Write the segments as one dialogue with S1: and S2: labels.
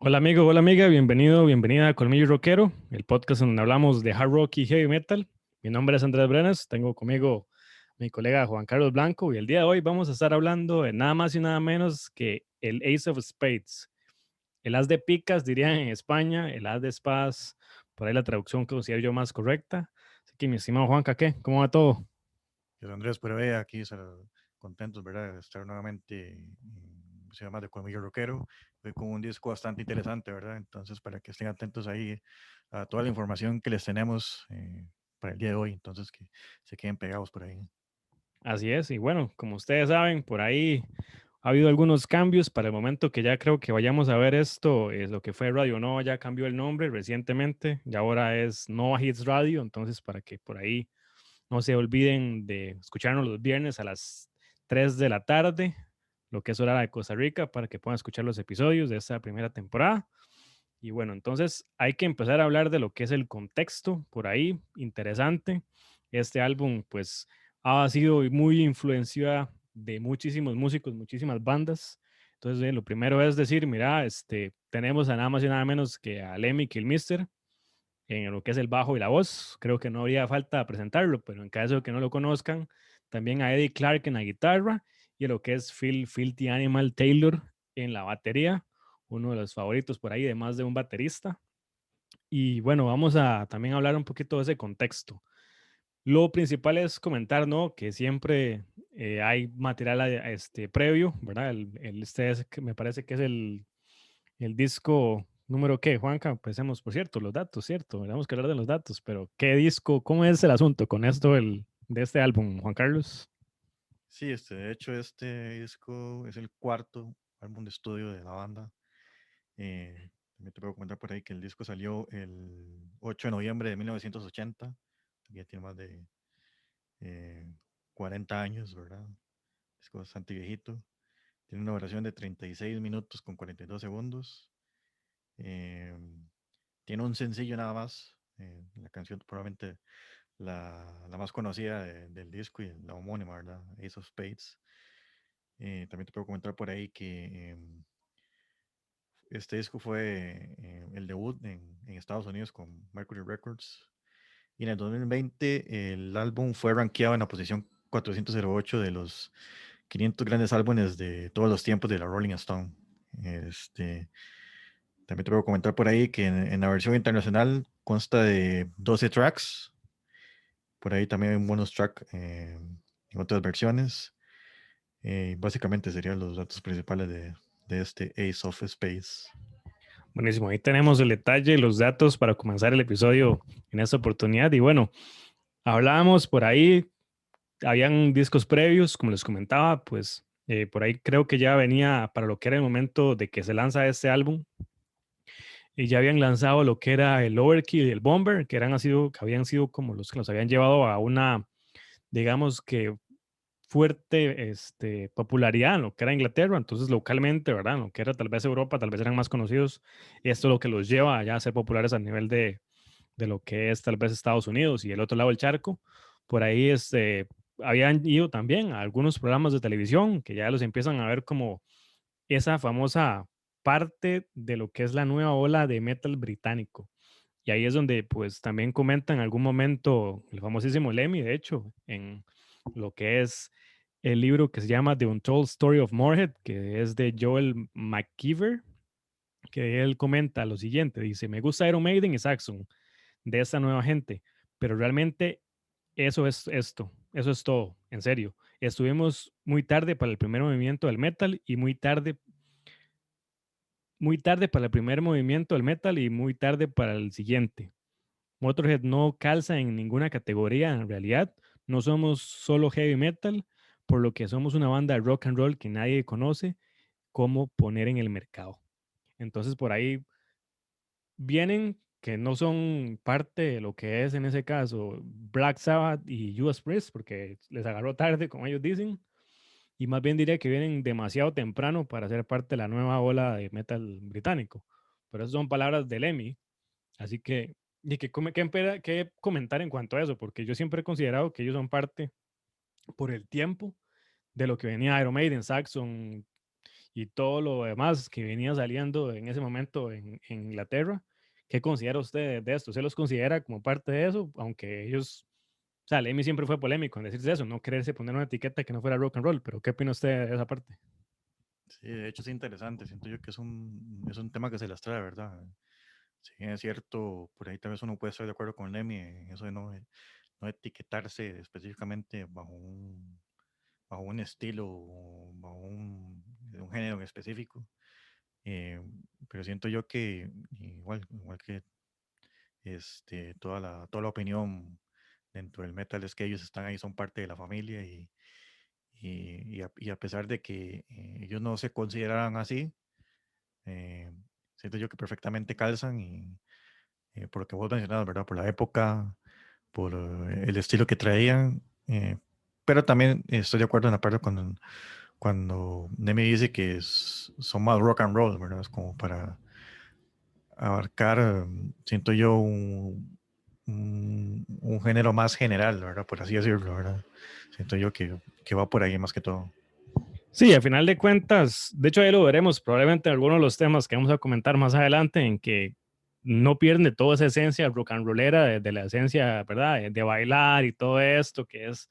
S1: Hola amigo, hola amiga, bienvenido, bienvenida a Colmillo Rockero, el podcast en donde hablamos de hard rock y heavy metal. Mi nombre es Andrés Brenes, tengo conmigo mi colega Juan Carlos Blanco y el día de hoy vamos a estar hablando de nada más y nada menos que el Ace of Spades, el as de picas dirían en España, el as de espadas, por ahí la traducción que considero yo más correcta. Así que mi estimado Juanca, ¿qué? ¿Cómo va todo?
S2: Yo, Andrés, pero ve aquí contentos, ¿verdad? De estar nuevamente se llama de Colmillo Rockero, hoy con un disco bastante interesante, ¿verdad? Entonces, para que estén atentos ahí a toda la información que les tenemos para el día de hoy, entonces que se queden pegados por ahí.
S1: Así es, y bueno, como ustedes saben, por ahí ha habido algunos cambios para el momento que ya creo que vayamos a ver esto, es lo que fue Radio Nova, ya cambió el nombre recientemente y ahora es Nova Hits Radio, entonces para que por ahí no se olviden de escucharnos los viernes a las 3 de la tarde, lo que es hora de Costa Rica, para que puedan escuchar los episodios de esta primera temporada. Y bueno, entonces hay que empezar a hablar de lo que es el contexto por ahí, interesante. Este álbum pues ha sido muy influencia de muchísimos músicos, muchísimas bandas. Entonces, lo primero es decir, mira, tenemos a nada más y nada menos que a Lemmy Kilmister en lo que es el bajo y la voz. Creo que no habría falta presentarlo, pero en caso de que no lo conozcan, también a Eddie Clark en la guitarra y lo que es Phil Filthy Animal Taylor en la batería, uno de los favoritos por ahí de más de un baterista. Y bueno, vamos a también hablar un poquito de ese contexto. Lo principal es comentar, ¿no? Que siempre hay material previo, ¿verdad? Que me parece que es el disco número qué, Juanca. Empecemos, por cierto, los datos, ¿cierto? Tenemos que hablar de los datos, pero ¿qué disco? ¿Cómo es el asunto con esto de este álbum, Juan Carlos?
S2: Sí, de hecho, este disco es el cuarto álbum de estudio de la banda. También te puedo comentar por ahí que el disco salió el 8 de noviembre de 1980, ya tiene más de eh, 40 años, ¿verdad? Disco bastante viejito. Tiene una duración de 36 minutos con 42 segundos. Eh, Tiene un sencillo nada más. La canción probablemente la más conocida del disco y la homónima, ¿verdad? Ace of Spades. También te puedo comentar por ahí que este disco fue el debut en Estados Unidos con Mercury Records. Y en el 2020 el álbum fue rankeado en la posición 408 de los 500 grandes álbumes de todos los tiempos de la Rolling Stone. Este, También te puedo comentar por ahí que en la versión internacional consta de 12 tracks. Por ahí también hay un bonus track en otras versiones. Básicamente serían los datos principales de este Ace of Space.
S1: Buenísimo, ahí tenemos el detalle, los datos para comenzar el episodio en esta oportunidad. Y bueno, hablábamos por ahí, habían discos previos, como les comentaba, pues por ahí creo que ya venía para lo que era el momento de que se lanza este álbum y ya habían lanzado lo que era el Overkill y el Bomber, que habían sido como los que nos habían llevado a una, digamos que fuerte popularidad en lo que era Inglaterra, entonces localmente, ¿verdad? En lo que era tal vez Europa, tal vez eran más conocidos, y esto es lo que los lleva allá a ser populares a nivel de lo que es tal vez Estados Unidos y el otro lado del charco. Por ahí habían ido también a algunos programas de televisión que ya los empiezan a ver como esa famosa parte de lo que es la nueva ola de metal británico. Y ahí es donde pues también comenta en algún momento el famosísimo Lemmy, de hecho, en lo que es el libro que se llama The Untold Story of Moorhead, que es de Joel McKeever, que él comenta lo siguiente, dice, me gusta Iron Maiden y Saxon de esta nueva gente, pero realmente eso es esto, eso es todo, en serio. Estuvimos muy tarde para el primer movimiento del metal y muy tarde para el primer movimiento del metal y muy tarde para el siguiente. Motorhead no calza en ninguna categoría en realidad. No somos solo heavy metal, por lo que somos una banda de rock and roll que nadie conoce cómo poner en el mercado. Entonces por ahí vienen que no son parte de lo que es en ese caso Black Sabbath y Judas Priest, porque les agarró tarde, como ellos dicen, y más bien diría que vienen demasiado temprano para ser parte de la nueva ola de metal británico. Pero esas son palabras de Lemmy. Así que, y qué comentar en cuanto a eso, porque yo siempre he considerado que ellos son parte por el tiempo de lo que venía Iron Maiden, Saxon y todo lo demás que venía saliendo en ese momento en Inglaterra. ¿Qué considera usted de esto? ¿Usted los considera como parte de eso? Aunque ellos, o sea, Lemmy siempre fue polémico en decirse eso, no quererse poner una etiqueta que no fuera rock and roll, pero ¿qué opina usted de esa parte?
S2: Sí, de hecho es interesante. Siento yo que es un tema que se las trae, ¿verdad? Si bien es cierto, por ahí tal vez uno puede estar de acuerdo con Lemmy en eso de no etiquetarse específicamente bajo un estilo o bajo un género en específico. Eh, pero siento yo que igual que toda la opinión dentro del metal es que ellos están ahí, son parte de la familia y a pesar de que ellos no se consideraran así, eh, siento yo que perfectamente calzan y por lo que vos mencionabas, ¿verdad? Por la época, por el estilo que traían, pero también estoy de acuerdo en la parte cuando Nemi dice que son más rock and roll, ¿verdad? Es como para abarcar, siento yo, un género más general, ¿verdad? Por así decirlo, ¿verdad? Siento yo que va por ahí más que todo.
S1: Sí, al final de cuentas, de hecho ahí lo veremos probablemente en algunos de los temas que vamos a comentar más adelante, en que no pierde toda esa esencia rock and rollera de la esencia, ¿verdad? De bailar y todo esto, que es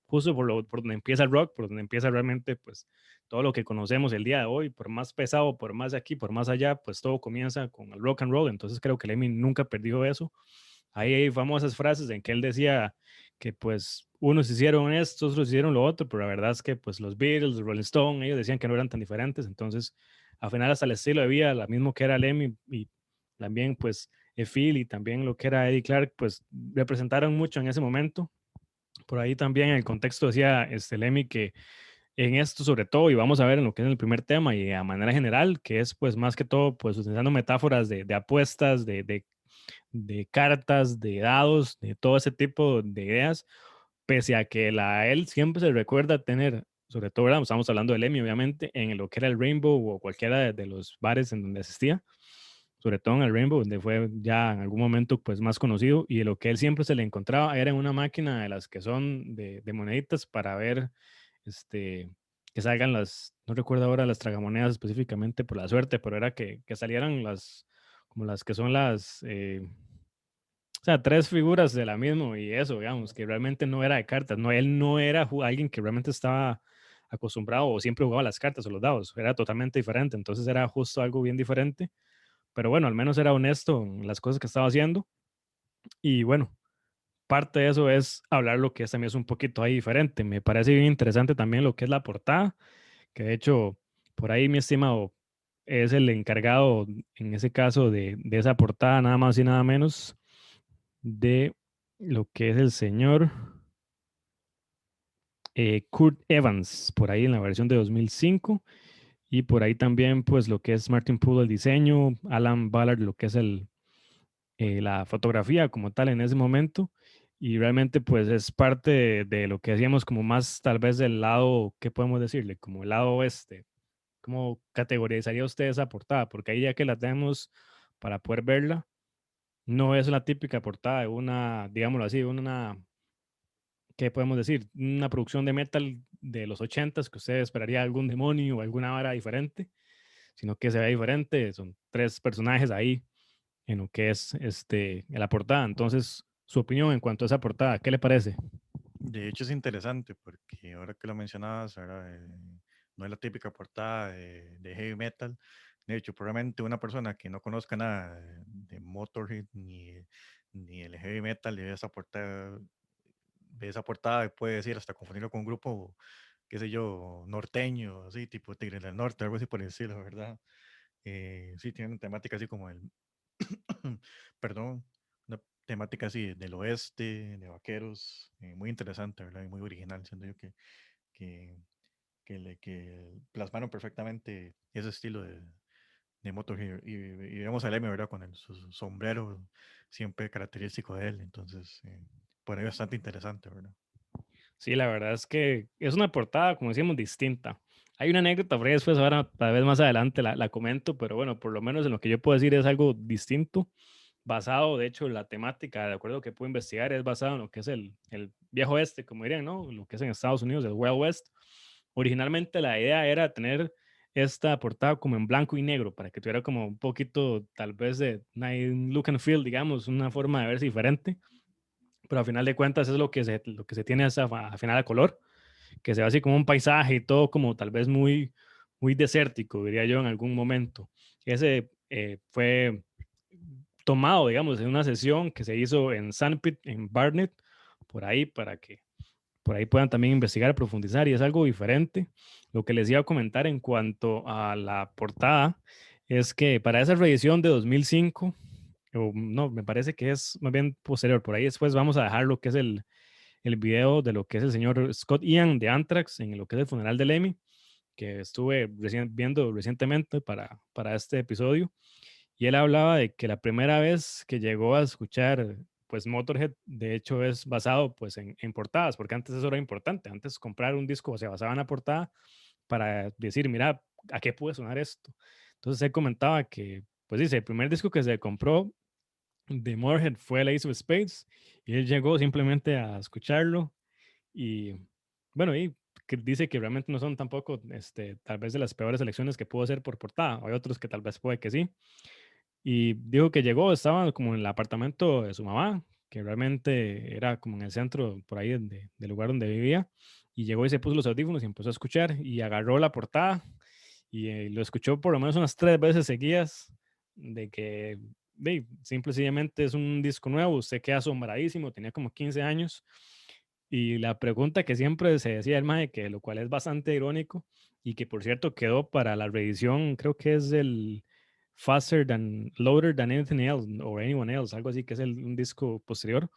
S1: justo por donde empieza el rock, por donde empieza realmente, pues, todo lo que conocemos el día de hoy, por más pesado, por más de aquí, por más allá, pues todo comienza con el rock and roll, entonces creo que Lemmy nunca perdió eso. Ahí hay famosas frases en que él decía que pues unos hicieron esto, otros hicieron lo otro, pero la verdad es que pues los Beatles, los Rolling Stone, ellos decían que no eran tan diferentes, entonces al final hasta el estilo de vida, lo mismo que era Lemmy y también pues Phil y también lo que era Eddie Clark, pues representaron mucho en ese momento. Por ahí también en el contexto decía Lemmy que en esto sobre todo, y vamos a ver en lo que es el primer tema y a manera general, que es pues más que todo pues utilizando metáforas de apuestas, de cartas, de dados, de todo ese tipo de ideas, pese a que él siempre se recuerda tener, sobre todo, ¿verdad? Estamos hablando del Emmy, obviamente, en lo que era el Rainbow o cualquiera de los bares en donde asistía, sobre todo en el Rainbow, donde fue ya en algún momento pues más conocido, y de lo que él siempre se le encontraba era en una máquina de las que son de moneditas para ver, este, que salgan las, no recuerdo ahora las tragamonedas específicamente por la suerte, pero era que salieran las, como las que son las, o sea, tres figuras de la misma y eso, digamos, que realmente no era de cartas, no, él no era alguien que realmente estaba acostumbrado o siempre jugaba las cartas o los dados, era totalmente diferente, entonces era justo algo bien diferente, pero bueno, al menos era honesto en las cosas que estaba haciendo y bueno, parte de eso es hablar lo que es, también es un poquito ahí diferente, me parece bien interesante también lo que es la portada, que de hecho, por ahí mi estimado es el encargado en ese caso de esa portada, nada más y nada menos de lo que es el señor Kurt Evans, por ahí en la versión de 2005, y por ahí también pues lo que es Martin Poole el diseño, Alan Ballard lo que es la fotografía como tal en ese momento, y realmente pues es parte de lo que hacíamos como más tal vez del lado, ¿qué podemos decirle? Como el lado oeste. ¿Cómo categorizaría usted esa portada? Porque ahí ya que la tenemos para poder verla, no es la típica portada de una, digámoslo así, una, ¿qué podemos decir? Una producción de metal de los ochentas que usted esperaría algún demonio o alguna vara diferente, sino que se ve diferente. Son tres personajes ahí en lo que es la portada. Entonces, su opinión en cuanto a esa portada, ¿qué le parece?
S2: De hecho es interesante porque ahora que lo mencionabas, ahora, no es la típica portada de heavy metal. De hecho, probablemente una persona que no conozca nada de Motorhead ni el heavy metal y ve esa portada y puede decir hasta confundirlo con un grupo, qué sé yo, norteño, así, tipo Tigres del Norte, algo así por el estilo, ¿verdad? Sí, tienen temática así como el, perdón, una temática así del oeste, de vaqueros, muy interesante, ¿verdad? Y muy original, siento yo que, que plasmaron perfectamente ese estilo de Motorhead. Y vemos a Lemmy, ¿verdad? Con su sombrero siempre característico de él, entonces, por ahí bastante interesante, ¿verdad?
S1: Sí, la verdad es que es una portada, como decíamos, distinta. Hay una anécdota, por ahí después, ahora, tal vez más adelante la comento, pero bueno, por lo menos en lo que yo puedo decir es algo distinto, basado, de hecho, la temática, de acuerdo que puedo investigar, es basado en lo que es el viejo oeste, como dirían, ¿no? Lo que es en Estados Unidos, el Wild West. Originalmente la idea era tener esta portada como en blanco y negro, para que tuviera como un poquito, tal vez, de un look and feel, digamos, una forma de verse diferente, pero al final de cuentas es lo que se tiene hasta al final a color, que se ve así como un paisaje y todo como tal vez muy, muy desértico, diría yo en algún momento. Ese fue tomado, digamos, en una sesión que se hizo en Sandpit, en Barnet, por ahí, para que por ahí puedan también investigar, profundizar, y es algo diferente. Lo que les iba a comentar en cuanto a la portada es que para esa reedición de 2005, o no, me parece que es más bien posterior, por ahí después vamos a dejar lo que es el video de lo que es el señor Scott Ian de Anthrax en lo que es el funeral de Lemmy, que estuve viendo recientemente para este episodio, y él hablaba de que la primera vez que llegó a escuchar, pues Motorhead, de hecho es basado pues en portadas, porque antes eso era importante, antes comprar un disco se basaba en la portada para decir, mira, ¿a qué puede sonar esto? Entonces él comentaba que, pues dice, el primer disco que se compró de Motorhead fue el Ace of Spades, y él llegó simplemente a escucharlo, y bueno, y que dice que realmente no son tampoco, tal vez de las peores elecciones que pudo hacer por portada, hay otros que tal vez puede que sí, y dijo que llegó, estaba como en el apartamento de su mamá, que realmente era como en el centro, por ahí del lugar donde vivía, y llegó y se puso los audífonos y empezó a escuchar y agarró la portada y lo escuchó por lo menos unas 3 veces seguidas, de que simple y sencillamente es un disco nuevo, usted queda asombradísimo, tenía como 15 años, y la pregunta que siempre se decía el mae, que lo cual es bastante irónico, y que por cierto quedó para la reedición, creo que es el Faster Than Louder Than Anything Else o Anyone Else, algo así, que es un disco posterior,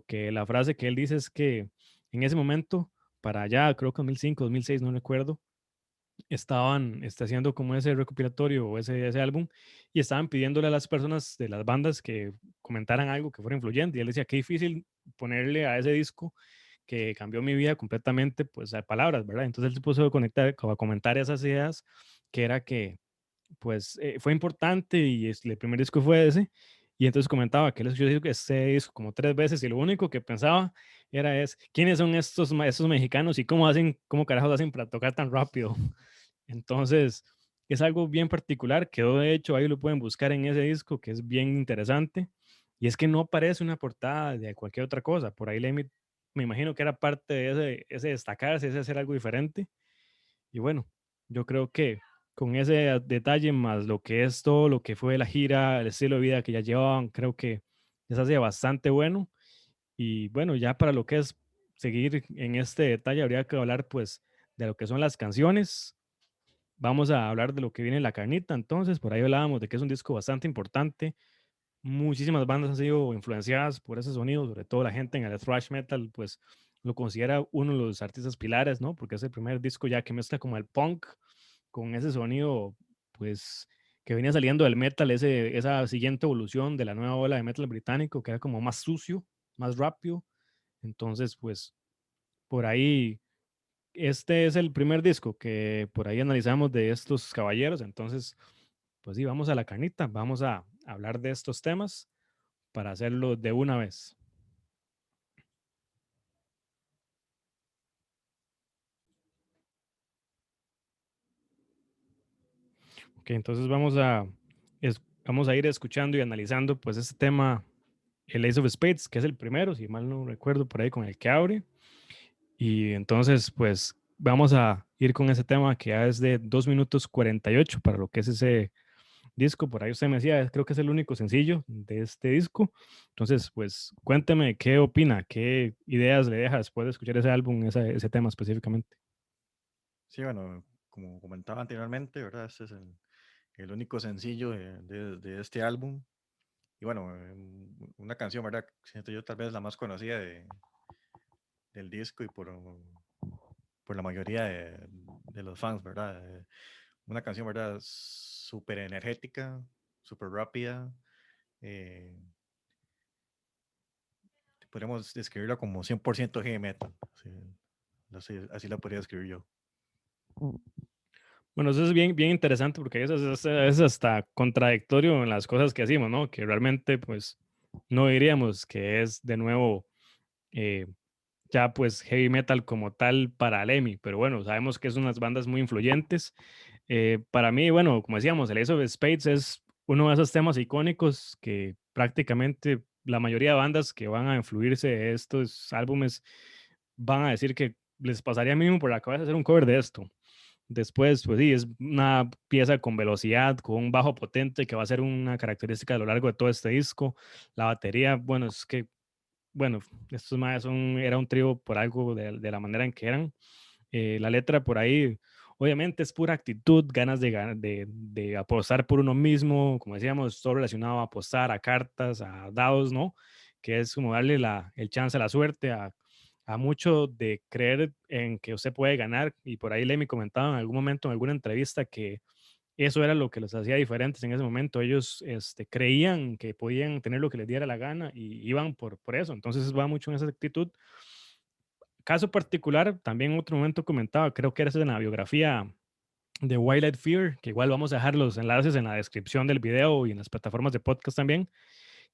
S1: que la frase que él dice es que en ese momento, para allá, creo que 2005, 2006, no recuerdo, estaban haciendo como ese recopilatorio o ese álbum, y estaban pidiéndole a las personas de las bandas que comentaran algo que fuera influyente, y él decía, qué difícil ponerle a ese disco que cambió mi vida completamente, pues a palabras, ¿verdad? Entonces él se puso a conectar, a comentar esas ideas, que era que pues fue importante, y el primer disco fue ese, y entonces comentaba que él escuchó ese disco como 3 veces, y lo único que pensaba era ¿quiénes son estos mexicanos y cómo carajos hacen para tocar tan rápido? Entonces, es algo bien particular, quedó de hecho, ahí lo pueden buscar en ese disco, que es bien interesante, y es que no parece una portada de cualquier otra cosa, por ahí me imagino que era parte de ese destacarse, ese hacer algo diferente, y bueno, yo creo que con ese detalle más lo que es todo lo que fue la gira, el estilo de vida que ya llevaban, creo que les hace bastante bueno. Y bueno, ya para lo que es seguir en este detalle, habría que hablar pues de lo que son las canciones. Vamos a hablar de lo que viene en la carnita. Entonces, por ahí hablábamos de que es un disco bastante importante. Muchísimas bandas han sido influenciadas por ese sonido, sobre todo la gente en el thrash metal, pues lo considera uno de los artistas pilares, ¿no? Porque es el primer disco ya que mezcla como el punk con ese sonido, pues que venía saliendo del metal, esa siguiente evolución de la nueva ola de metal británico, que era como más sucio, más rápido. Entonces, pues por ahí, este es el primer disco que por ahí analizamos de estos caballeros. Entonces, pues sí, vamos a la carnita, vamos a hablar de estos temas para hacerlo de una vez. Ok, entonces vamos a ir escuchando y analizando pues este tema, el Ace of Spades, que es el primero, si mal no recuerdo, por ahí con el que abre. Y entonces pues vamos a ir con ese tema que ya es de 2 minutos 48 para lo que es ese disco. Por ahí usted me decía, creo que es el único sencillo de este disco. Entonces, pues cuénteme qué opina, qué ideas le deja después de escuchar ese álbum, ese tema específicamente.
S2: Sí, bueno, como comentaba anteriormente, ¿verdad? Este es el único sencillo de este álbum. Y bueno, una canción, ¿verdad? Siento yo tal vez la más conocida del disco y por la mayoría de los fans, ¿verdad? Una canción, ¿verdad? Súper energética, súper rápida. eh, Podríamos describirla como 100% heavy metal. Sí, así la podría describir yo.
S1: Bueno, eso es bien, bien interesante porque eso es hasta contradictorio en las cosas que hacemos, ¿no? Que realmente, pues, no diríamos que es de nuevo eh, ya pues heavy metal como tal para Lemmy, pero bueno, sabemos que es unas bandas muy influyentes. Para mí, bueno, como decíamos, el Ace of Spades es uno de esos temas icónicos que prácticamente la mayoría de bandas que van a influirse de estos álbumes van a decir que les pasaría mínimo por la cabeza hacer un cover de esto. Después, pues sí, es una pieza con velocidad, con un bajo potente que va a ser una característica a lo largo de todo este disco. La batería, bueno, es que, bueno, estos más era un trío por algo de la manera en que eran. La letra por ahí, obviamente es pura actitud, ganas de apostar por uno mismo, como decíamos, todo relacionado a apostar, a cartas, a dados, ¿no? Que es como darle el chance a la suerte, a mucho de creer en que usted puede ganar. Y por ahí Lemmy comentaba en algún momento, en alguna entrevista, que eso era lo que los hacía diferentes en ese momento. Ellos creían que podían tener lo que les diera la gana y iban por eso. Entonces va mucho en esa actitud. Caso particular, también en otro momento comentaba, creo que era en la biografía de Wildlife Fear, que igual vamos a dejar los enlaces en la descripción del video y en las plataformas de podcast también,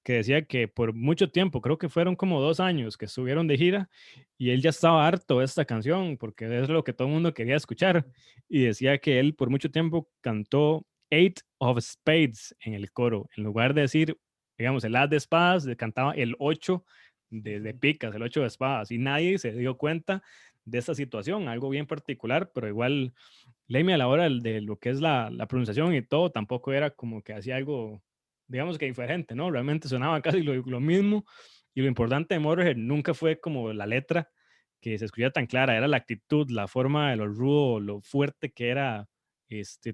S1: que decía que por mucho tiempo, creo que fueron como 2 años que estuvieron de gira y él ya estaba harto de esta canción porque es lo que todo el mundo quería escuchar y decía que él por mucho tiempo cantó Eight of Spades en el coro, en lugar de decir, digamos, el as de espadas, cantaba el 8 de picas, el 8 de espadas y nadie se dio cuenta de esta situación, algo bien particular, pero igual Lemmy a la hora de lo que es la pronunciación y todo, tampoco era como que hacía algo, digamos que diferente, ¿no? Realmente sonaba casi lo mismo. Y lo importante de Motorhead nunca fue como la letra que se escuchía tan clara, era la actitud, la forma de lo rudo, lo fuerte que era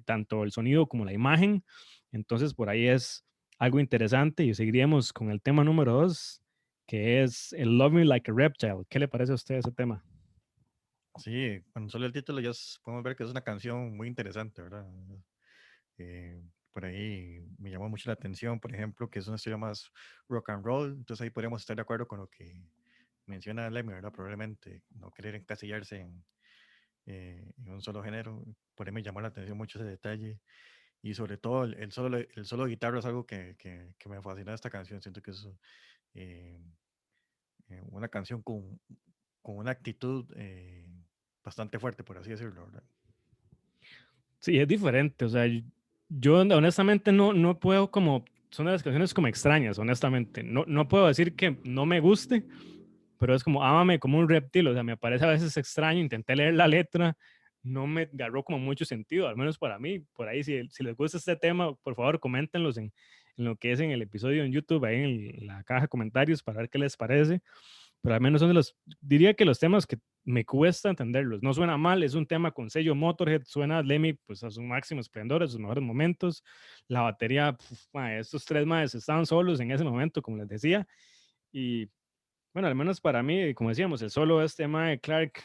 S1: tanto el sonido como la imagen. Entonces, por ahí es algo interesante y seguiríamos con el tema número 2, que es el Love Me Like a Reptile. ¿Qué le parece a usted ese tema?
S2: Sí, con solo el título ya podemos ver que es una canción muy interesante, ¿verdad? Por ahí me llamó mucho la atención, por ejemplo, que es un estilo más rock and roll, entonces ahí podríamos estar de acuerdo con lo que menciona Lemmy, ¿verdad? Probablemente no querer encasillarse en un solo género, por ahí me llamó la atención mucho ese detalle y sobre todo el solo de guitarra es algo que me fascina de esta canción, siento que es eh, una canción con una actitud bastante fuerte, por así decirlo, ¿verdad?
S1: Sí, es diferente, o sea, yo honestamente no puedo como, son de las canciones como extrañas, honestamente, no puedo decir que no me guste, pero es como, ámame como un reptil, o sea, me parece a veces extraño, intenté leer la letra, no me agarró como mucho sentido, al menos para mí, por ahí, si les gusta este tema, por favor, coméntenlos en lo que es en el episodio en YouTube, ahí en la caja de comentarios para ver qué les parece, pero al menos son de los, diría que los temas que me cuesta entenderlos. No suena mal, es un tema con sello Motorhead, suena Lemmy pues a su máximo esplendor, a sus mejores momentos. La batería, estos tres más estaban solos en ese momento, como les decía. Y bueno, al menos para mí, como decíamos, el solo de este tema de Clark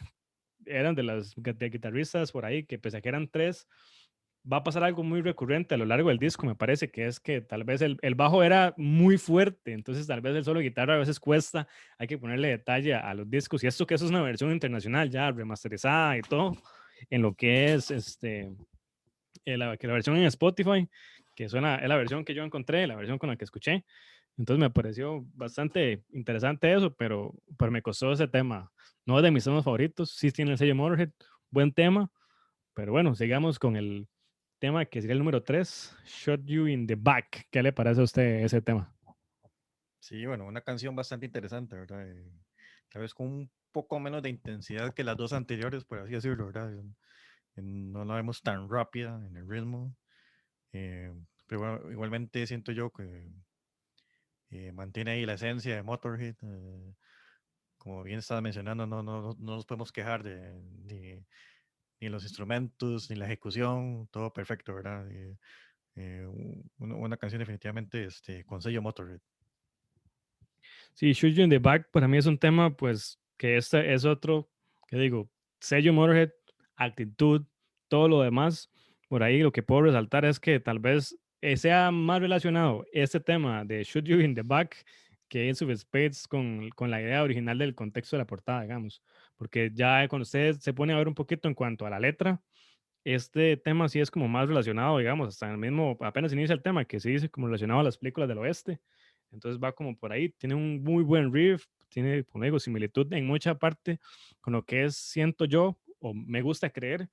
S1: eran de las de guitarristas por ahí, que pese a que eran tres, va a pasar algo muy recurrente a lo largo del disco, me parece, que es que tal vez el bajo era muy fuerte, entonces tal vez el solo de guitarra a veces cuesta, hay que ponerle detalle a los discos, y esto que eso es una versión internacional ya remasterizada y todo, en lo que es que la versión en Spotify, que suena, es la versión que yo encontré, la versión con la que escuché, entonces me pareció bastante interesante eso, pero me costó ese tema, no es de mis temas favoritos, sí tiene el sello Motorhead, buen tema, pero bueno, sigamos con el tema que sería el número 3, Shot You in the Back. ¿Qué le parece a usted ese tema?
S2: Sí, bueno, una canción bastante interesante, ¿verdad? Tal vez con un poco menos de intensidad que las dos anteriores, por así decirlo, ¿verdad? No la vemos tan rápida en el ritmo, eh, pero bueno, igualmente siento yo que mantiene ahí la esencia de Motorhead. Como bien estaba mencionando, no nos podemos quejar ni los instrumentos, ni la ejecución, todo perfecto, ¿verdad? Una canción definitivamente con sello Motorhead.
S1: Sí, Shoot You in the Back para mí es un tema, pues, que este es otro, que digo, sello Motorhead, actitud, todo lo demás. Por ahí lo que puedo resaltar es que tal vez sea más relacionado este tema de Shoot You in the Back que Ace of Spades con la idea original del contexto de la portada, digamos. Porque ya cuando usted se pone a ver un poquito en cuanto a la letra, este tema sí es como más relacionado, digamos, hasta en el mismo, apenas inicia el tema, que sí dice como relacionado a las películas del oeste. Entonces va como por ahí, tiene un muy buen riff, tiene, como digo, similitud en mucha parte con lo que es, siento yo, o me gusta creer,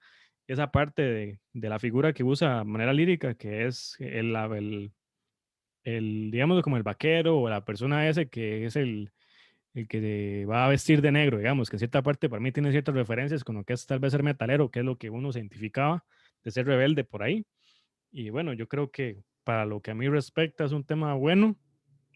S1: esa parte de la figura que usa de manera lírica, que es digamos, como el vaquero o la persona ese que es el que va a vestir de negro, digamos, que en cierta parte para mí tiene ciertas referencias con lo que es tal vez ser metalero, que es lo que uno se identificaba de ser rebelde por ahí. Y bueno, yo creo que para lo que a mí respecta es un tema bueno,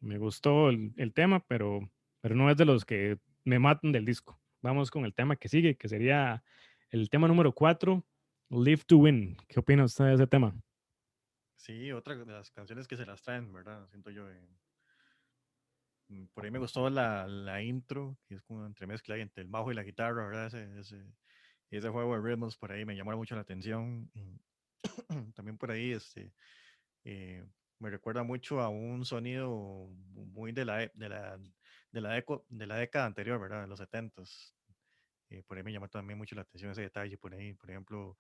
S1: me gustó el tema, pero no es de los que me matan del disco. Vamos con el tema que sigue, que sería el tema número 4, Live to Win. ¿Qué opina usted de ese tema?
S2: Sí, otra de las canciones que se las traen, ¿verdad? Siento yo. Por ahí me gustó la intro, que es como una entremezcla ahí entre el bajo y la guitarra, ¿verdad? Ese juego de ritmos por ahí me llamó mucho la atención. También por ahí me recuerda mucho a un sonido muy de la década anterior, ¿verdad? De los 70s. Por ahí me llamó también mucho la atención ese detalle. Por ahí, por ejemplo,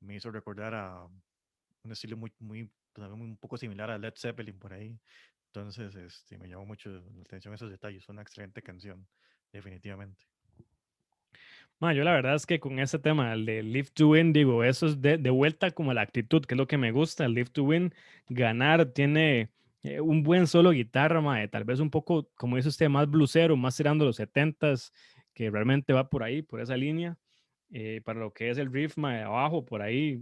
S2: me hizo recordar a un estilo también un poco similar a Led Zeppelin por ahí. Entonces, me llamó mucho la atención esos detalles. Una excelente canción, definitivamente.
S1: Yo la verdad es que con ese tema, el de Live to Win, digo, eso es de vuelta como la actitud, que es lo que me gusta, el Live to Win, ganar, tiene un buen solo de guitarra, tal vez un poco, como dice usted, más blusero, más tirando los setentas, que realmente va por ahí, por esa línea, para lo que es el riff, de abajo, por ahí,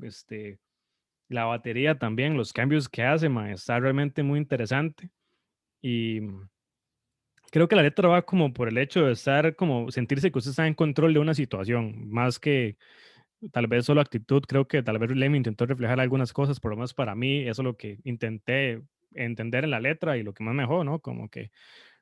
S1: la batería también, los cambios que hace, está realmente muy interesante, y creo que la letra va como por el hecho de estar como sentirse que usted está en control de una situación, más que tal vez solo actitud. Creo que tal vez Lemmy intentó reflejar algunas cosas, por lo menos para mí, eso es lo que intenté entender en la letra y lo que más me dejó, ¿no? Como que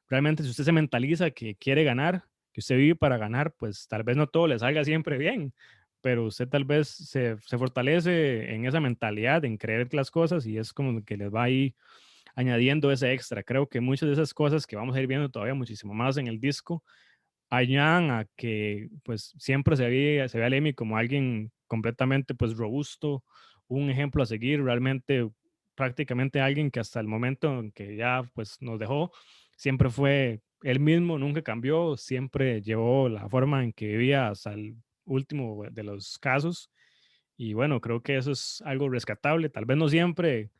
S1: realmente si usted se mentaliza que quiere ganar, que usted vive para ganar, pues tal vez no todo le salga siempre bien, pero usted tal vez se fortalece en esa mentalidad, en creer las cosas y es como que les va ahí añadiendo ese extra. Creo que muchas de esas cosas que vamos a ir viendo todavía muchísimo más en el disco ayudan a que pues siempre se ve a Lemmy como alguien completamente pues robusto, un ejemplo a seguir, realmente prácticamente alguien que hasta el momento en que ya pues nos dejó, siempre fue él mismo, nunca cambió, siempre llevó la forma en que vivía hasta el último de los casos y bueno, creo que eso es algo rescatable, tal vez no siempre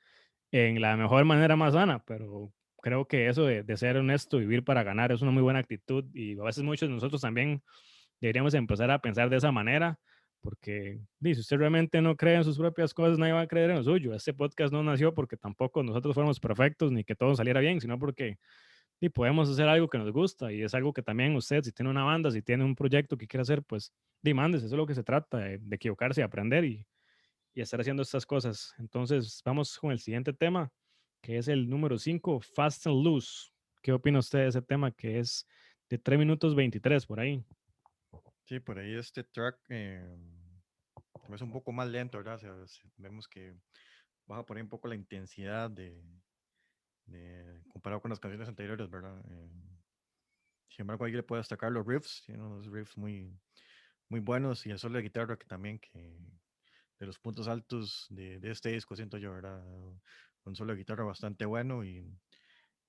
S1: en la mejor manera más sana, pero creo que eso de ser honesto, vivir para ganar, es una muy buena actitud y a veces muchos de nosotros también deberíamos empezar a pensar de esa manera, porque si usted realmente no cree en sus propias cosas, nadie va a creer en lo suyo. Este podcast no nació porque tampoco nosotros fuéramos perfectos ni que todo saliera bien, sino porque podemos hacer algo que nos gusta y es algo que también usted, si tiene una banda, si tiene un proyecto que quiere hacer, pues mándese, eso es lo que se trata, de equivocarse y aprender y estar haciendo estas cosas. Entonces, vamos con el siguiente tema, que es el número 5, Fast and Loose. ¿Qué opina usted de ese tema que es de 3 minutos 23 por ahí?
S2: Sí, por ahí este track es un poco más lento, ¿verdad? O sea, vemos que baja por ahí un poco la intensidad comparado con las canciones anteriores, ¿verdad? Sin embargo, ahí le puedo destacar los riffs, tiene unos riffs muy buenos y el solo de guitarra que también que de los puntos altos de este disco, siento yo, ¿verdad? Un solo de guitarra bastante bueno y,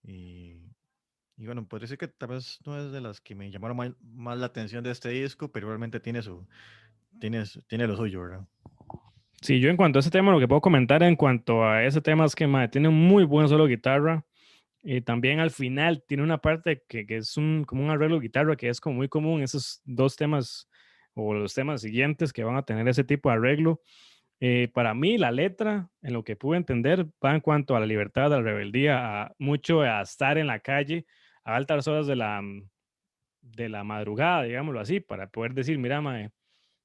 S2: y bueno, podría decir que tal vez no es de las que me llamaron más la atención de este disco, pero realmente tiene lo suyo, ¿verdad?
S1: Sí, yo en cuanto a ese tema, lo que puedo comentar en cuanto a ese tema es que tiene un muy buen solo de guitarra. Y también al final tiene una parte que es como un arreglo de guitarra que es como muy común, esos dos temas o los temas siguientes que van a tener ese tipo de arreglo. Para mí, la letra, en lo que pude entender, va en cuanto a la libertad, a la rebeldía, mucho a estar en la calle a altas horas de la madrugada, digámoslo así, para poder decir, mira, mae,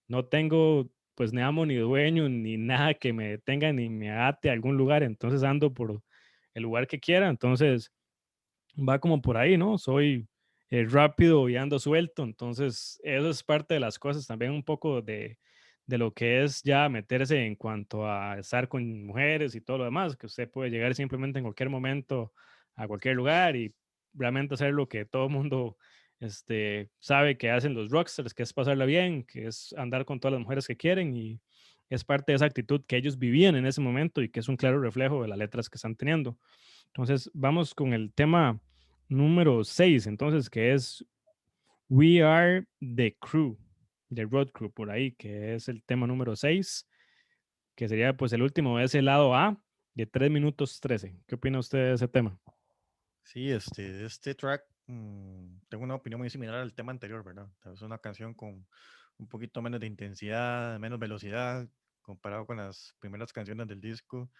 S1: no tengo pues ni amo ni dueño, ni nada que me detenga, ni me ate a algún lugar, entonces ando por el lugar que quiera, entonces va como por ahí, ¿no? Soy rápido y ando suelto, entonces eso es parte de las cosas, también un poco de lo que es ya meterse en cuanto a estar con mujeres y todo lo demás, que usted puede llegar simplemente en cualquier momento a cualquier lugar y realmente hacer lo que todo el mundo sabe que hacen los rockstars, que es pasarla bien, que es andar con todas las mujeres que quieren y es parte de esa actitud que ellos vivían en ese momento y que es un claro reflejo de las letras que están teniendo. Entonces, vamos con el tema número 6, entonces, que es We Are the Crew. de Road Crew por ahí, que es el tema número 6, que sería pues el último de ese lado A de 3 minutos 13. ¿Qué opina usted de ese tema?
S2: Sí, este track, tengo una opinión muy similar al tema anterior, ¿verdad? Es una canción con un poquito menos de intensidad, menos velocidad, comparado con las primeras canciones del disco,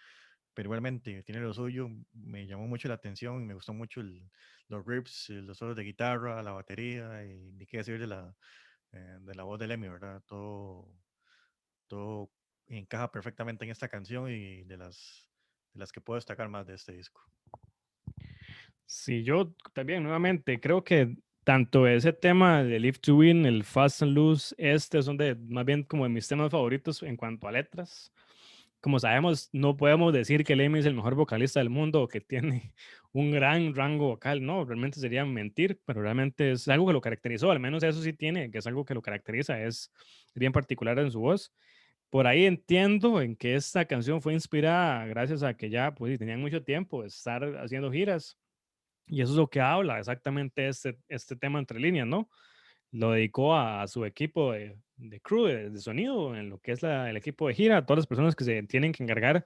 S2: pero igualmente tiene lo suyo, me llamó mucho la atención, me gustó mucho los riffs, los solos de guitarra, la batería, y ni qué decir de la voz de Lemmy, ¿verdad? Todo encaja perfectamente en esta canción y de las que puedo destacar más de este disco.
S1: Sí, yo también nuevamente creo que tanto ese tema de Live to Win, el Fast and Loose, este son de más bien como de mis temas favoritos en cuanto a letras. Como sabemos, no podemos decir que Lemmy es el mejor vocalista del mundo o que tiene un gran rango vocal, no, realmente sería mentir, pero realmente es algo que lo caracterizó, al menos eso sí tiene, que es algo que lo caracteriza, es bien particular en su voz. Por ahí entiendo en que esta canción fue inspirada gracias a que ya pues tenían mucho tiempo de estar haciendo giras y eso es lo que habla exactamente este tema entre líneas, ¿no? Lo dedicó a su equipo de crew, de sonido, en lo que es el equipo de gira, a todas las personas que se tienen que encargar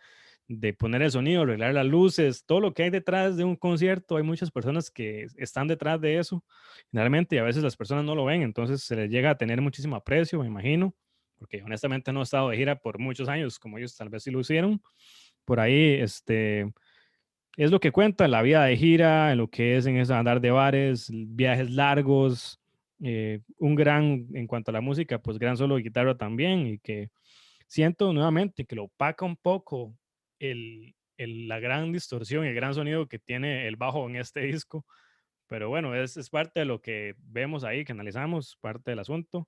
S1: de poner el sonido, arreglar las luces, todo lo que hay detrás de un concierto. Hay muchas personas que están detrás de eso, generalmente, y a veces las personas no lo ven, entonces se les llega a tener muchísimo aprecio, me imagino, porque honestamente no he estado de gira por muchos años, como ellos tal vez sí lo hicieron. Por ahí, es lo que cuenta la vida de gira, en lo que es en ese andar de bares, viajes largos, un gran, en cuanto a la música, pues gran solo de guitarra también, y que siento nuevamente que lo opaca un poco la gran distorsión y el gran sonido que tiene el bajo en este disco, pero bueno, es parte de lo que vemos ahí, que analizamos, parte del asunto.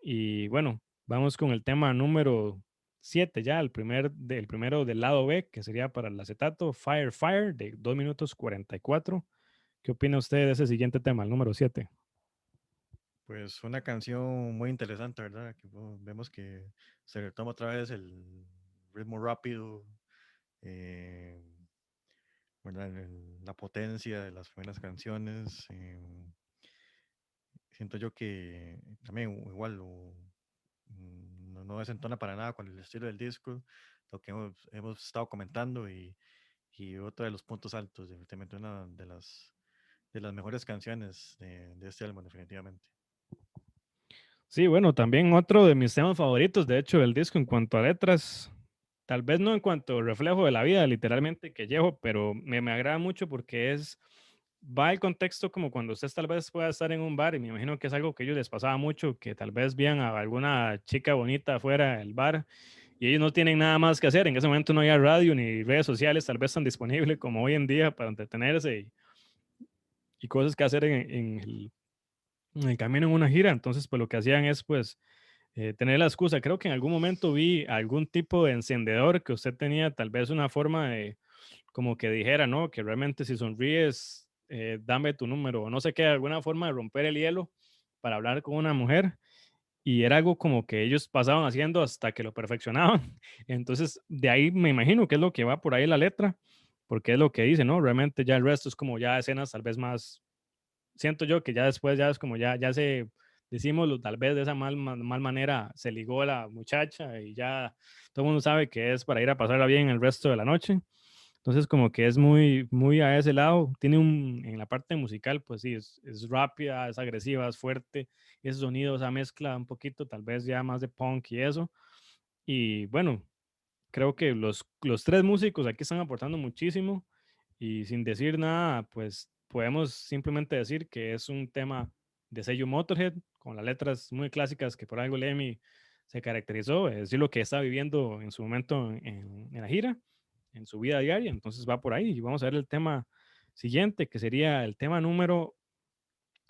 S1: Y bueno, vamos con el tema número 7 ya, el primero del lado B, que sería para el acetato, Fire Fire, de 2 minutos 44. ¿Qué opina usted de ese siguiente tema, el número 7?
S2: Pues una canción muy interesante, ¿verdad? Que vemos que se retoma otra vez el ritmo rápido, eh, ¿verdad? La potencia de las primeras canciones. Siento yo que también igual no desentona para nada con el estilo del disco, lo que hemos estado comentando y otro de los puntos altos, definitivamente una de las mejores canciones de este álbum, definitivamente.
S1: Sí, bueno, también otro de mis temas favoritos, de hecho, del disco en cuanto a letras, tal vez no en cuanto a reflejo de la vida literalmente que llevo, pero me agrada mucho porque va el contexto como cuando ustedes tal vez pueda estar en un bar y me imagino que es algo que a ellos les pasaba mucho, que tal vez vean a alguna chica bonita afuera del bar y ellos no tienen nada más que hacer. En ese momento no había radio ni redes sociales tal vez tan disponibles como hoy en día para entretenerse y cosas que hacer en el camino en una gira. Entonces, pues lo que hacían es pues tener la excusa. Creo que en algún momento vi algún tipo de encendedor que usted tenía, tal vez una forma de, como que dijera, ¿no? Que realmente si sonríes, dame tu número, o no sé qué, alguna forma de romper el hielo para hablar con una mujer. Y era algo como que ellos pasaban haciendo hasta que lo perfeccionaban. Entonces, de ahí me imagino que es lo que va por ahí la letra, porque es lo que dice, ¿no? Realmente ya el resto es como ya escenas tal vez más, siento yo que ya después ya es como ya se, decimos tal vez de esa mal manera, se ligó a la muchacha y ya todo el mundo sabe que es para ir a pasarla bien el resto de la noche. Entonces como que es muy a ese lado. Tiene en la parte musical, pues sí, es rápida, es agresiva, es fuerte, ese sonido, esa mezcla un poquito, tal vez ya más de punk y eso. Y bueno, creo que los tres músicos aquí están aportando muchísimo y sin decir nada, pues podemos simplemente decir que es un tema de sello Motorhead, con las letras muy clásicas que por algo Lemmy se caracterizó, es decir, lo que está viviendo en su momento en la gira, en su vida diaria, entonces va por ahí y vamos a ver el tema siguiente, que sería el tema número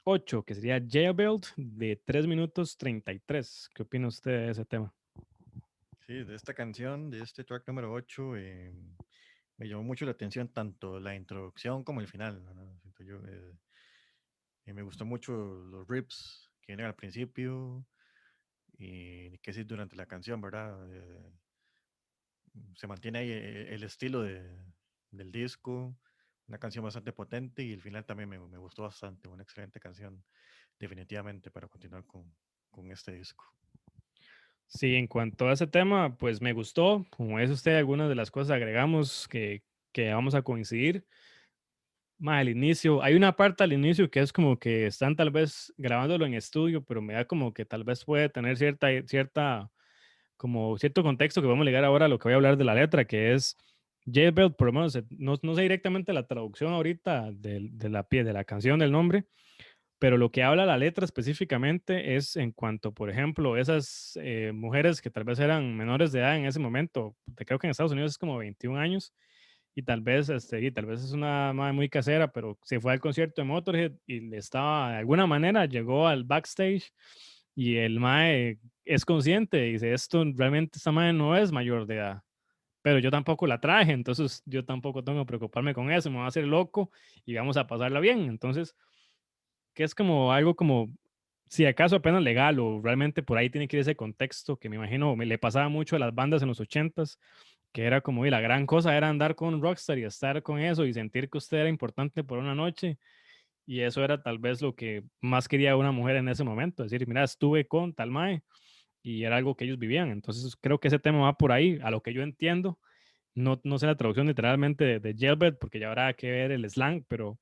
S1: 8 que sería Jailbird de 3 minutos 33. ¿Qué opina usted de ese tema?
S2: Sí, de esta canción, de este track número 8 me llamó mucho la atención tanto la introducción como el final, ¿verdad? Siento yo, me gustó mucho los riffs que vienen al principio y que sí durante la canción, ¿verdad? Se mantiene ahí el estilo del disco, una canción bastante potente y el final también me gustó bastante, una excelente canción, definitivamente, para continuar con. con este disco.
S1: Sí, en cuanto a ese tema, pues me gustó. Como es usted, algunas de las cosas agregamos que vamos a coincidir. Más al inicio, hay una parte al inicio que es como que están tal vez grabándolo en estudio, pero me da como que tal vez puede tener como cierto contexto que vamos a ligar ahora a lo que voy a hablar de la letra, que es Jailbird, por lo menos, no sé directamente la traducción ahorita de la canción del nombre, pero lo que habla la letra específicamente es en cuanto, por ejemplo, esas mujeres que tal vez eran menores de edad en ese momento, creo que en Estados Unidos es como 21 años, y tal vez es una madre muy casera, pero se fue al concierto de Motorhead y le estaba, de alguna manera, llegó al backstage y el mae es consciente y dice, esto realmente esta madre no es mayor de edad, pero yo tampoco la traje, entonces yo tampoco tengo que preocuparme con eso, me voy a hacer loco y vamos a pasarla bien. Entonces, que es como algo como, si acaso apenas legal o realmente por ahí tiene que ir ese contexto que me imagino le pasaba mucho a las bandas en los ochentas, que era como, y la gran cosa era andar con un rockstar y estar con eso y sentir que usted era importante por una noche. Y eso era tal vez lo que más quería una mujer en ese momento, decir, mira, estuve con tal mae y era algo que ellos vivían. Entonces creo que ese tema va por ahí, a lo que yo entiendo. No sé la traducción literalmente de Jailbird, porque ya habrá que ver el slang, pero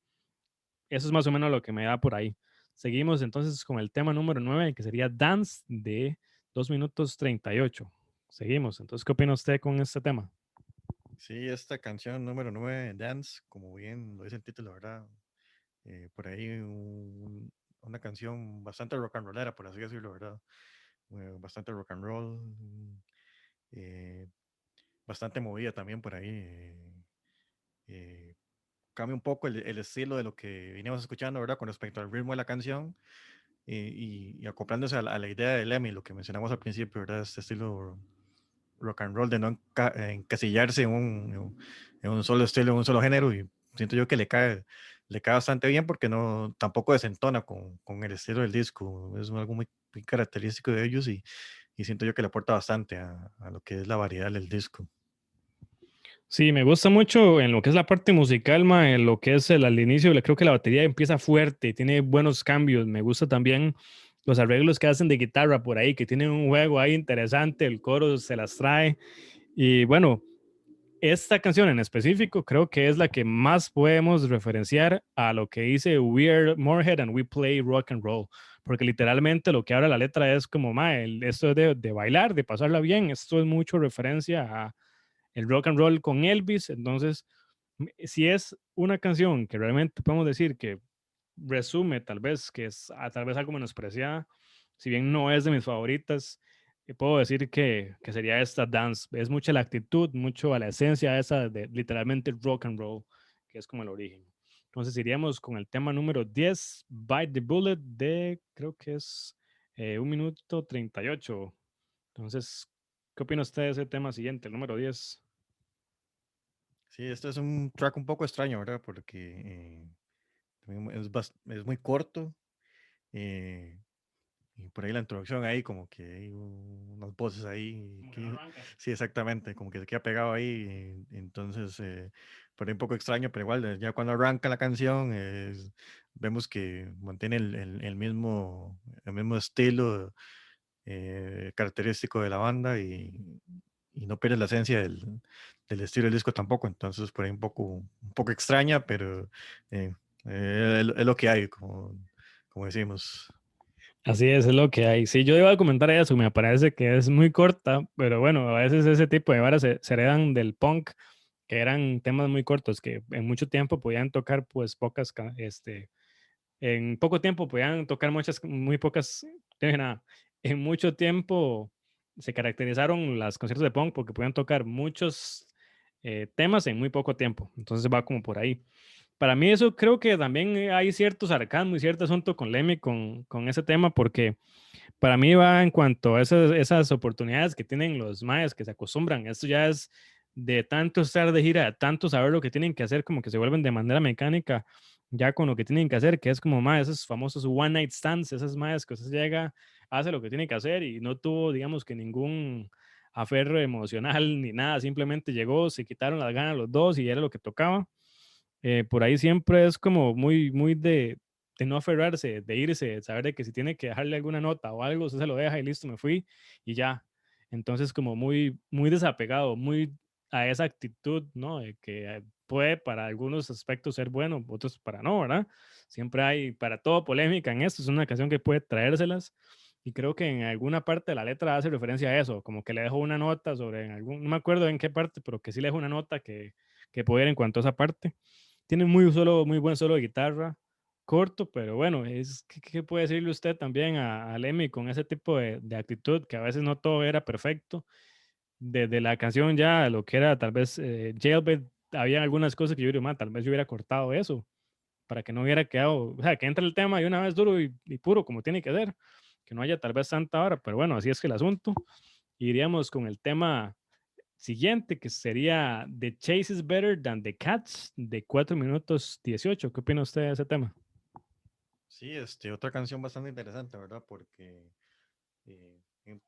S1: eso es más o menos lo que me da por ahí. Seguimos entonces con el tema número 9 que sería Dance de 2 minutos 38. Seguimos. Entonces, ¿qué opina usted con este tema?
S2: Sí, esta canción número 9 Dance, como bien lo dice el título, ¿verdad? Por ahí una canción bastante rock and rollera, por así decirlo, ¿verdad? Bastante rock and roll, eh, bastante movida también por ahí. Eh, Cambia un poco el estilo de lo que veníamos escuchando, ¿verdad? Con respecto al ritmo de la canción y acoplándose a la idea de Lemmy, lo que mencionamos al principio, ¿verdad? Este estilo rock and roll de no encasillarse en un solo estilo, en un solo género y siento yo que le cae bastante bien porque no tampoco desentona con el estilo del disco, es algo muy característico de ellos y siento yo que le aporta bastante a lo que es la variedad del disco.
S1: Sí, me gusta mucho en lo que es la parte musical, en lo que es al inicio, creo que la batería empieza fuerte, tiene buenos cambios. Me gusta también los arreglos que hacen de guitarra por ahí, que tienen un juego ahí interesante, el coro se las trae. Y bueno, esta canción en específico creo que es la que más podemos referenciar a lo que dice We're Morehead and we play rock and roll, porque literalmente lo que habla la letra es como, esto es de bailar, de pasarla bien, esto es mucho referencia a el rock and roll con Elvis. Entonces, si es una canción que realmente podemos decir que resume, tal vez, que es tal vez algo menospreciada, si bien no es de mis favoritas, puedo decir que sería esta Dance. Es mucha la actitud, mucho a la esencia esa de literalmente rock and roll, que es como el origen. Entonces iríamos con el tema número 10 Bite the Bullet, de creo que es 1 minuto 38. Entonces, ¿qué opina usted de ese tema siguiente, el número 10?
S2: Sí, este es un track un poco extraño, ¿verdad? Porque también es muy corto. eh, Y por ahí la introducción ahí, como que hay unas voces ahí.
S1: Como que no arranca.
S2: Sí, exactamente, como que se queda pegado ahí. Entonces, por ahí un poco extraño, pero igual, ya cuando arranca la canción, vemos que mantiene el mismo estilo característico de la banda y no pierde la esencia del estilo del disco tampoco. Entonces, por ahí un poco extraña, pero eh, es lo que hay, como decimos.
S1: Así es lo que hay. Sí, yo iba a comentar eso, me parece que es muy corta, pero bueno, a veces ese tipo de varas se heredan del punk, que eran temas muy cortos, que en mucho tiempo podían tocar pues en poco tiempo podían tocar muy pocas, nada, en mucho tiempo se caracterizaron las conciertos de punk porque podían tocar muchos temas en muy poco tiempo, entonces va como por ahí. Para mí eso creo que también hay cierto sarcasmo y cierto asunto con Lemmy con ese tema, porque para mí va en cuanto a esas oportunidades que tienen los mayas que se acostumbran. Esto ya es de tanto estar de gira, de tanto saber lo que tienen que hacer, como que se vuelven de manera mecánica ya con lo que tienen que hacer, que es como más esos famosos one night stands, esas mayas que usted llega, hace lo que tiene que hacer y no tuvo, digamos, que ningún aferro emocional ni nada, simplemente llegó, se quitaron las ganas los dos y era lo que tocaba. Por ahí siempre es como muy, muy de no aferrarse, de irse, de saber de que si tiene que dejarle alguna nota o algo, usted se lo deja y listo, me fui y ya. Entonces, como muy, muy desapegado, muy a esa actitud, ¿no? De que puede para algunos aspectos ser bueno, otros para no, ¿verdad? Siempre hay para todo polémica en esto, es una canción que puede traérselas y creo que en alguna parte de la letra hace referencia a eso, como que le dejo una nota sobre en algún, no me acuerdo en qué parte, pero que sí le dejo una nota que puede ir en cuanto a esa parte. Tiene muy buen solo de guitarra, corto, pero bueno, ¿qué puede decirle usted también a Lemmy con ese tipo de actitud, que a veces no todo era perfecto? Desde la canción ya, lo que era tal vez Jailbird, había algunas cosas que yo diría, "Man, tal vez yo hubiera cortado eso, para que no hubiera quedado, o sea, que entre el tema de una vez duro y puro, como tiene que ser, que no haya tal vez tanta hora, pero bueno, así es que el asunto. Iríamos con el tema siguiente, que sería The Chase is Better Than the Cats, de 4 minutos 18. ¿Qué opina usted de ese tema?
S2: Sí, otra canción bastante interesante, ¿verdad? Porque en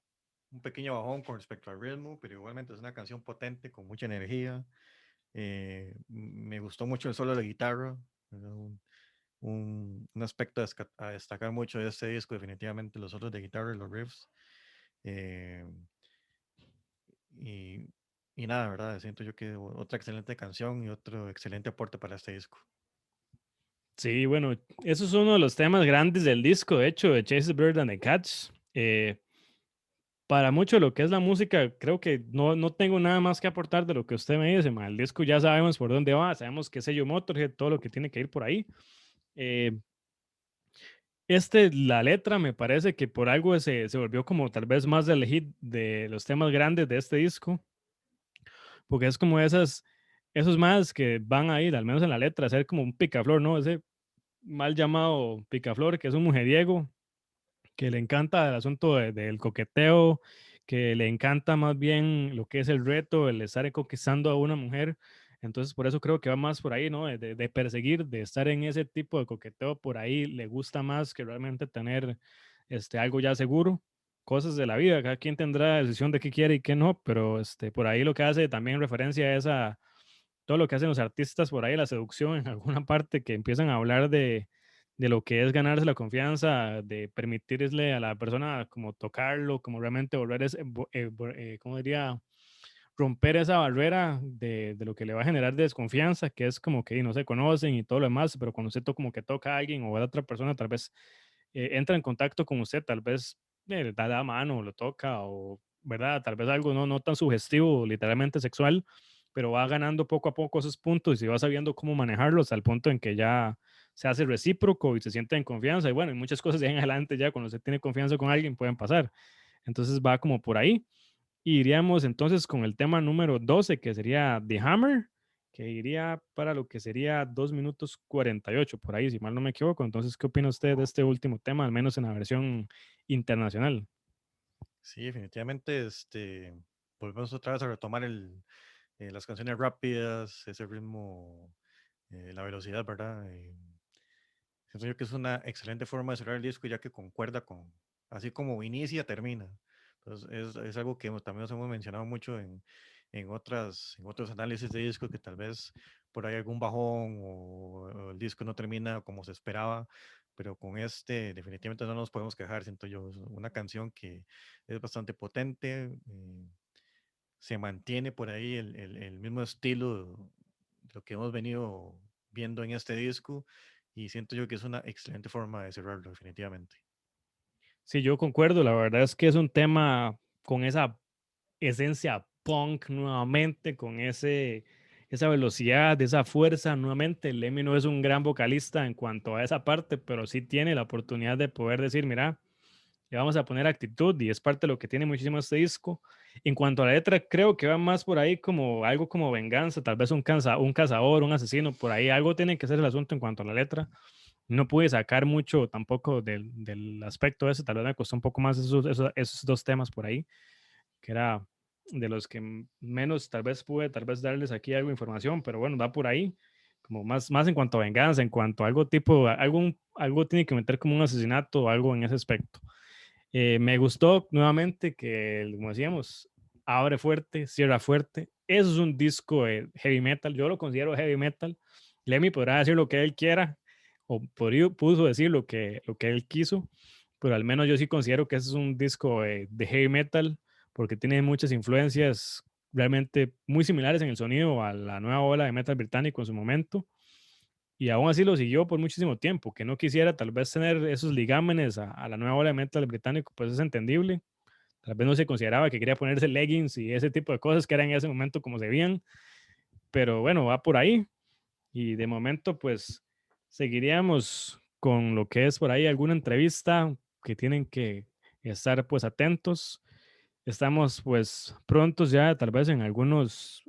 S2: un pequeño bajón con respecto al ritmo, pero igualmente es una canción potente, con mucha energía. Me gustó mucho el solo de la guitarra, ¿verdad? Un aspecto a destacar mucho de este disco, definitivamente los solos de guitarra y los riffs. Eh, y, y nada, ¿verdad? Siento yo que otra excelente canción y otro excelente aporte para este disco.
S1: Sí, bueno, eso es uno de los temas grandes del disco, de hecho, de Chase the Bird and the Cats. Para mucho de lo que es la música, creo que no tengo nada más que aportar de lo que usted me dice, ma. El disco ya sabemos por dónde va, sabemos qué sello Motorhead, todo lo que tiene que ir por ahí. Eh, la letra me parece que por algo se volvió como tal vez más del hit de los temas grandes de este disco, porque es como esos más que van a ir, al menos en la letra, a ser como un picaflor, ¿no? Ese mal llamado picaflor, que es un mujeriego, que le encanta el asunto del coqueteo, que le encanta más bien lo que es el reto, el estar conquistando a una mujer. Entonces, por eso creo que va más por ahí, ¿no? De perseguir, de estar en ese tipo de coqueteo por ahí, le gusta más que realmente tener algo ya seguro. Cosas de la vida, cada quien tendrá decisión de qué quiere y qué no, pero por ahí lo que hace también referencia es a todo lo que hacen los artistas por ahí, la seducción en alguna parte, que empiezan a hablar de lo que es ganarse la confianza, de permitirle a la persona como tocarlo, como realmente volver ese, ¿cómo diría? Romper esa barrera de lo que le va a generar desconfianza, que es como que no se conocen y todo lo demás, pero cuando usted como que toca a alguien o a otra persona, tal vez entra en contacto con usted, tal vez le da la mano, lo toca o, ¿verdad? Tal vez algo no tan sugestivo, literalmente sexual, pero va ganando poco a poco esos puntos y va sabiendo cómo manejarlos al punto en que ya se hace recíproco y se siente en confianza. Y bueno, y muchas cosas de ahí en adelante ya cuando usted tiene confianza con alguien pueden pasar. Entonces va como por ahí. Y iríamos entonces con el tema número 12 que sería The Hammer, que iría para lo que sería 2 minutos 48 por ahí, si mal no me equivoco. Entonces, ¿qué opina usted de este último tema, al menos en la versión internacional?
S2: Sí, definitivamente, volvemos otra vez a retomar las canciones rápidas, ese ritmo, la velocidad, ¿verdad? Siento yo que es una excelente forma de cerrar el disco ya que concuerda con, así como inicia, termina. Entonces es algo que también nos hemos mencionado mucho en otros análisis de disco que tal vez por ahí algún bajón o el disco no termina como se esperaba, pero con este definitivamente no nos podemos quejar, siento yo. Es una canción que es bastante potente, se mantiene por ahí el mismo estilo de lo que hemos venido viendo en este disco y siento yo que es una excelente forma de cerrarlo, definitivamente.
S1: Sí, yo concuerdo. La verdad es que es un tema con esa esencia punk nuevamente, con esa velocidad, esa fuerza nuevamente. Lemmy no es un gran vocalista en cuanto a esa parte, pero sí tiene la oportunidad de poder decir, mira, le vamos a poner actitud y es parte de lo que tiene muchísimo este disco. En cuanto a la letra, creo que va más por ahí como algo como venganza, tal vez un cazador, un asesino, por ahí algo tiene que ser el asunto en cuanto a la letra. No pude sacar mucho tampoco del aspecto ese, tal vez me costó un poco más esos dos temas por ahí, que era de los que menos tal vez pude tal vez darles aquí algo de información, pero bueno, va por ahí, como más en cuanto a venganza, en cuanto a algo tipo, algo tiene que meter como un asesinato o algo en ese aspecto. Me gustó nuevamente que, como decíamos, abre fuerte, cierra fuerte. Eso es un disco de heavy metal. Yo lo considero heavy metal. Lemmy podrá decir lo que él quiera o pudo decir lo que él quiso, pero al menos yo sí considero que ese es un disco de heavy metal porque tiene muchas influencias realmente muy similares en el sonido a la nueva ola de metal británico en su momento, y aún así lo siguió por muchísimo tiempo. Que no quisiera tal vez tener esos ligámenes a la nueva ola de metal británico, pues es entendible. Tal vez no se consideraba que quería ponerse leggings y ese tipo de cosas que eran en ese momento como se veían, pero bueno, va por ahí. Y de momento, pues seguiríamos con lo que es por ahí alguna entrevista que tienen que estar pues atentos. Estamos pues prontos ya, tal vez en algunos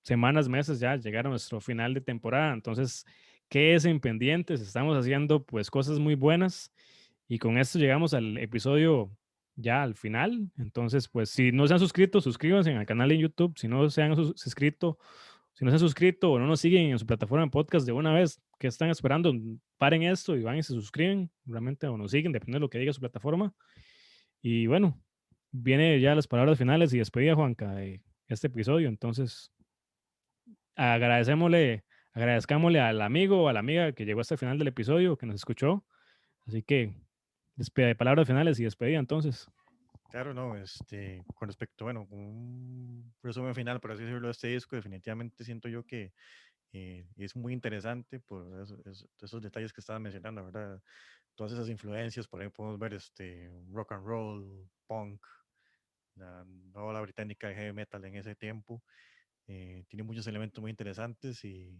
S1: semanas, meses ya, llegar a nuestro final de temporada. Entonces, quédense pendientes. Estamos haciendo pues cosas muy buenas y con esto llegamos al episodio ya al final. Entonces, pues si no se han suscrito, suscríbanse al canal de YouTube. Si no se han suscrito, si no se han suscrito o no nos siguen en su plataforma de podcast de una vez, ¿qué están esperando? Paren esto y van y se suscriben, realmente, o nos siguen, depende de lo que diga su plataforma. Y bueno, viene ya las palabras finales y despedida, Juanca, de este episodio. Entonces, agradecémosle, agradezcámosle al amigo o a la amiga que llegó hasta el final del episodio, que nos escuchó. Así que, palabras finales y despedida entonces.
S2: Claro, no, con respecto, bueno, un resumen final, por así decirlo, de este disco, definitivamente siento yo que es muy interesante por esos detalles que estaba mencionando, ¿verdad? Todas esas influencias, por ahí podemos ver rock and roll, punk, la nueva ola británica de heavy metal en ese tiempo. Tiene muchos elementos muy interesantes y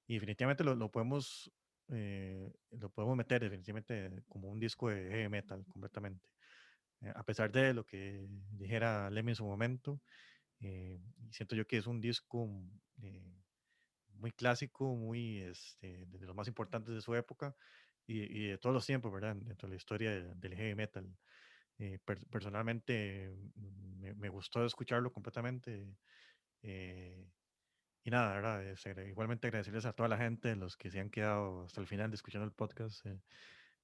S2: definitivamente lo podemos meter definitivamente como un disco de heavy metal completamente. A pesar de lo que dijera Lemmy en su momento, siento yo que es un disco eh, muy clásico, de los más importantes de su época y de todos los tiempos, ¿verdad? Dentro de la historia del heavy metal. Personalmente me gustó escucharlo completamente. eh, y nada, ¿verdad? Igualmente agradecerles a toda la gente, los que se han quedado hasta el final de escuchando el podcast,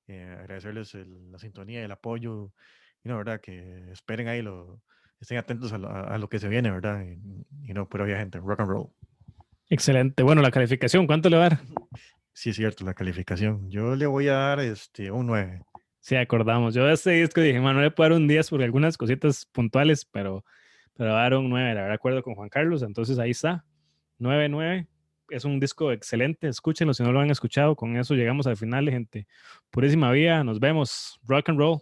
S2: agradecerles la sintonía, el apoyo, y no, ¿verdad? Que esperen ahí, estén atentos a lo que se viene, ¿verdad? Y no, pura vida, gente, rock and roll.
S1: Excelente. Bueno, la calificación, ¿cuánto le va a dar?
S2: Sí, es cierto, la calificación. Yo le voy a dar un 9.
S1: Sí, acordamos. Yo de este disco dije, no le puedo dar un 10 porque algunas cositas puntuales, pero va a dar un 9. La verdad, acuerdo con Juan Carlos. Entonces ahí está. 9-9. Es un disco excelente. Escúchenlo si no lo han escuchado. Con eso llegamos al final, gente. Purísima vía. Nos vemos. Rock and roll.